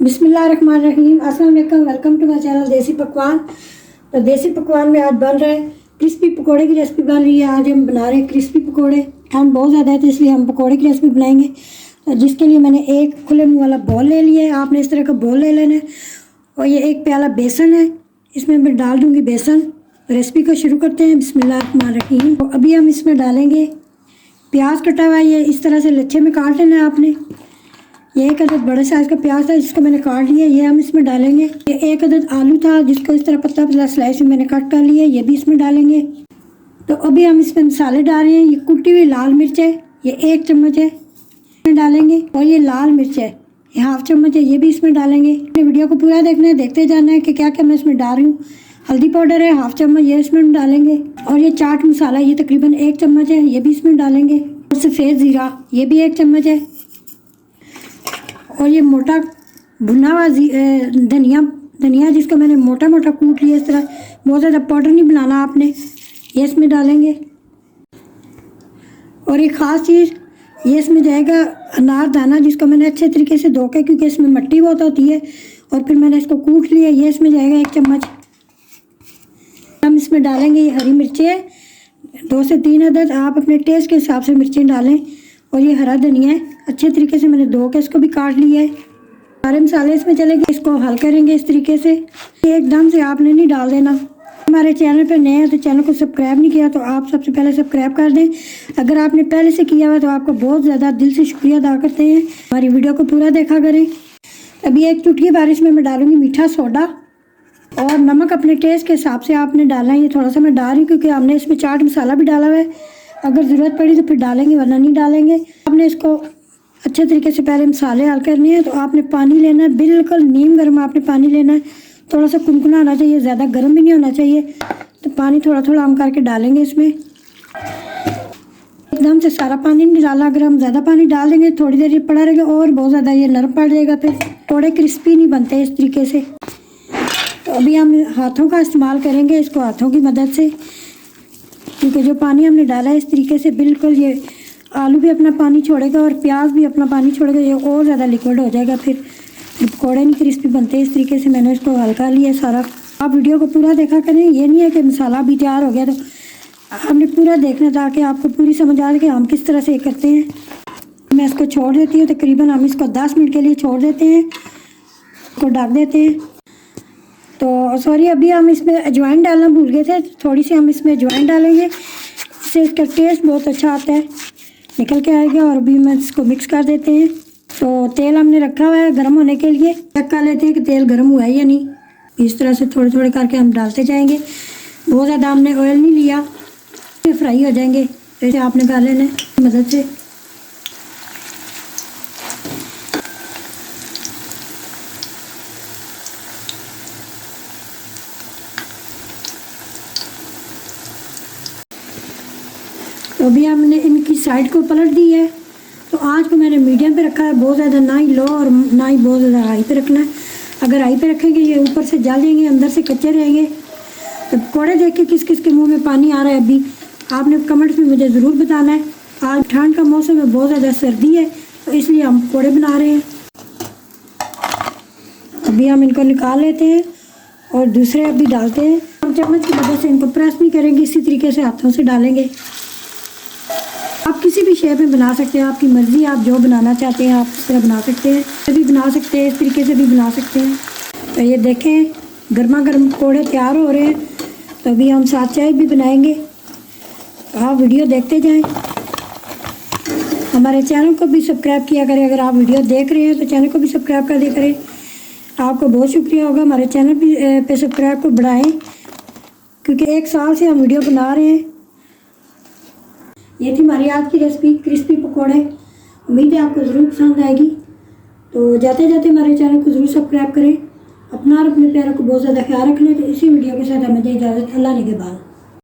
बिस्मिल्लाहिर्रहमानिर्रहीम। अस्सलाम वालेकुम, वेलकम टू माय चैनल देसी पकवान। तो देसी पकवान में आज बन रहे हैं क्रिस्पी पकोड़े की रेसिपी बन रही है। आज हम बना रहे हैं क्रिस्पी पकोड़े। हम बहुत ज़्यादा है तो इसलिए हम पकोड़े की रेसिपी बनाएंगे। तो जिसके लिए मैंने एक खुले मुँह वाला बॉल ले लिया है। आपने इस तरह का बॉल ले लेना है। और ये एक प्याला बेसन है, इसमें मैं डाल दूँगी बेसन। रेसिपी को शुरू करते हैं। बिस्मिल्लाहिर्रहमानिर्रहीम। तो अभी हम इसमें डालेंगे प्याज कटा हुआ। ये इस तरह से लच्छे में काट लेना है आपने। ये एक अदद बड़े साइज़ का प्याज था जिसको मैंने काट लिया, ये हम इसमें डालेंगे। ये एक अदद आलू था जिसको इस तरह पतला पतला स्लाइस में मैंने कट कर लिया, ये भी इसमें डालेंगे। तो अभी हम इसमें मसाले डाल रहे हैं। ये कुटी हुई लाल मिर्च है, ये 1 चम्मच है, इसमें डालेंगे। और ये लाल मिर्च है, ये 1/2 चम्मच है, ये भी इसमें डालेंगे। वीडियो को पूरा देखना है, देखते जाना है कि क्या क्या मैं इसमें डाल रही हूँ। हल्दी पाउडर है 1/2 चम्मच, ये इसमें डालेंगे। और ये चाट मसाला, ये तकरीबन 1 चम्मच है, ये भी इसमें डालेंगे। और सफ़ेद ज़ीरा, ये भी 1 चम्मच है। और ये मोटा भुना हुआ धनिया जिसको मैंने मोटा मोटा कूट लिया इस तरह, बहुत ज़्यादा पाउडर नहीं बनाना आपने, ये इसमें डालेंगे। और एक ख़ास चीज़, ये इसमें जाएगा अनार दाना जिसको मैंने अच्छे तरीके से धो के, क्योंकि इसमें मिट्टी बहुत होती है, और फिर मैंने इसको कूट लिया, ये इसमें जाएगा 1 चम्मच। हम इसमें डालेंगे ये हरी मिर्चें 2 से 3 अदद, आप अपने टेस्ट के हिसाब से मिर्चें डालें। और ये हरा धनिया है, अच्छे तरीके से मैंने धो के इसको भी काट लिया है। सारे मसाले इसमें चलेंगे, इसको हल करेंगे इस तरीके से। एकदम से आपने नहीं डाल देना। हमारे चैनल पर नए हैं तो चैनल को सब्सक्राइब नहीं किया तो आप सबसे पहले सब्सक्राइब कर दें। अगर आपने पहले से किया हुआ तो आपको बहुत ज़्यादा दिल से शुक्रिया अदा करते हैं। हमारी वीडियो को पूरा देखा करें। अभी 1 चुटकी बारिश में मैं डालूँगी मीठा सोडा, और नमक अपने टेस्ट के हिसाब से आपने डालना है। ये थोड़ा सा मैं डाल रही हूँ क्योंकि हमने इसमें चाट मसाला भी डाला हुआ है। अगर ज़रूरत पड़ी तो फिर डालेंगे, वरना नहीं डालेंगे। आपने इसको अच्छे तरीके से पहले मसाले हल करने हैं। तो आपने पानी लेना है, बिल्कुल नीम गर्म आपने पानी लेना है। थोड़ा सा कुनकुना होना चाहिए, ज़्यादा गर्म भी नहीं होना चाहिए। तो पानी थोड़ा थोड़ा हम करके डालेंगे इसमें। एकदम से सारा पानी नहीं डाला, अगर हम ज़्यादा पानी डाल देंगे थोड़ी देर ये पड़ा रहेगा और बहुत ज़्यादा ये नरम पड़ जाएगा, फिर थोड़े क्रिस्पी नहीं बनते इस तरीके से। तो अभी हम हाथों का इस्तेमाल करेंगे, इसको हाथों की मदद से, क्योंकि जो पानी हमने डाला है इस तरीके से बिल्कुल ये आलू भी अपना पानी छोड़ेगा और प्याज भी अपना पानी छोड़ेगा, ये और ज़्यादा लिक्विड हो जाएगा, फिर पकौड़े नहीं क्रिस्पी बनते। इस तरीके से मैंने इसको हल्का लिया सारा। आप वीडियो को पूरा देखा करें, ये नहीं है कि मसाला भी तैयार हो गया तो आपने पूरा देखना ताकि आपको पूरी समझ आ जाए कि हम किस तरह से करते हैं। मैं इसको छोड़ देती हूँ, तकरीबन हम इसको 10 मिनट के लिए छोड़ देते हैं, इसको ढक देते हैं। तो सॉरी, अभी हम इसमें अजवाइन डालना भूल गए थे, थोड़ी सी हम इसमें अजवाइन डालेंगे, इससे इसका टेस्ट बहुत अच्छा आता है, निकल के आएगा। और अभी मैं इसको मिक्स कर देते हैं। तो तेल हमने रखा हुआ है गर्म होने के लिए, चेक कर लेते हैं कि तेल गर्म हुआ है या नहीं। इस तरह से थोड़े थोड़े करके हम डालते जाएंगे। बहुत ज़्यादा हमने ऑयल नहीं लिया, फ्राई हो जाएंगे, ऐसे आपने कर लेना है मदद से। तो अभी हमने इनकी साइड को पलट दी है। तो आँच को मैंने मीडियम पे रखा है, बहुत ज़्यादा ना ही लो और ना ही बहुत ज़्यादा हाई पे रखना है। अगर हाई पे रखेंगे ये ऊपर से जल जाएंगे, अंदर से कच्चे रहेंगे। तो पकौड़े देख के किस किस के मुंह में पानी आ रहा है अभी आपने कमेंट्स में मुझे ज़रूर बताना है। आज ठंड का मौसम है, बहुत ज़्यादा सर्दी है, तो इसलिए हम पकौड़े बना रहे हैं। अभी हम इनको निकाल लेते हैं और दूसरे अभी डालते हैं। हम चम्मच की मदद से इनको प्रेस नहीं करेंगे, इसी तरीके से हाथों से डालेंगे। आप किसी भी शेप में बना सकते हैं, आपकी मर्ज़ी, आप जो बनाना चाहते हैं आप इस तरह बना सकते हैं, भी बना सकते हैं, इस तरीके से भी बना सकते हैं। तो ये देखें गर्मा गर्म पकौड़े तैयार हो रहे हैं। तो अभी हम साथ चाय भी बनाएंगे, तो आप वीडियो देखते जाएं। हमारे चैनल को भी सब्सक्राइब किया करें, अगर आप वीडियो देख रहे हैं तो चैनल को भी सब्सक्राइब कर दिया करें। आपको बहुत शुक्रिया होगा, हमारे चैनल पे सब्सक्राइब को बढ़ाएँ, क्योंकि 1 साल से हम वीडियो बना रहे हैं। ये थी हमारी आज की रेसिपी क्रिस्पी पकोड़े। उम्मीद है आपको ज़रूर पसंद आएगी। तो जाते जाते हमारे चैनल को ज़रूर सब्सक्राइब करें। अपना और अपने प्यारों को बहुत ज़्यादा ख्याल रखना है। तो इसी वीडियो के साथ हमें इजाज़त, अल्लाह ने के बाद।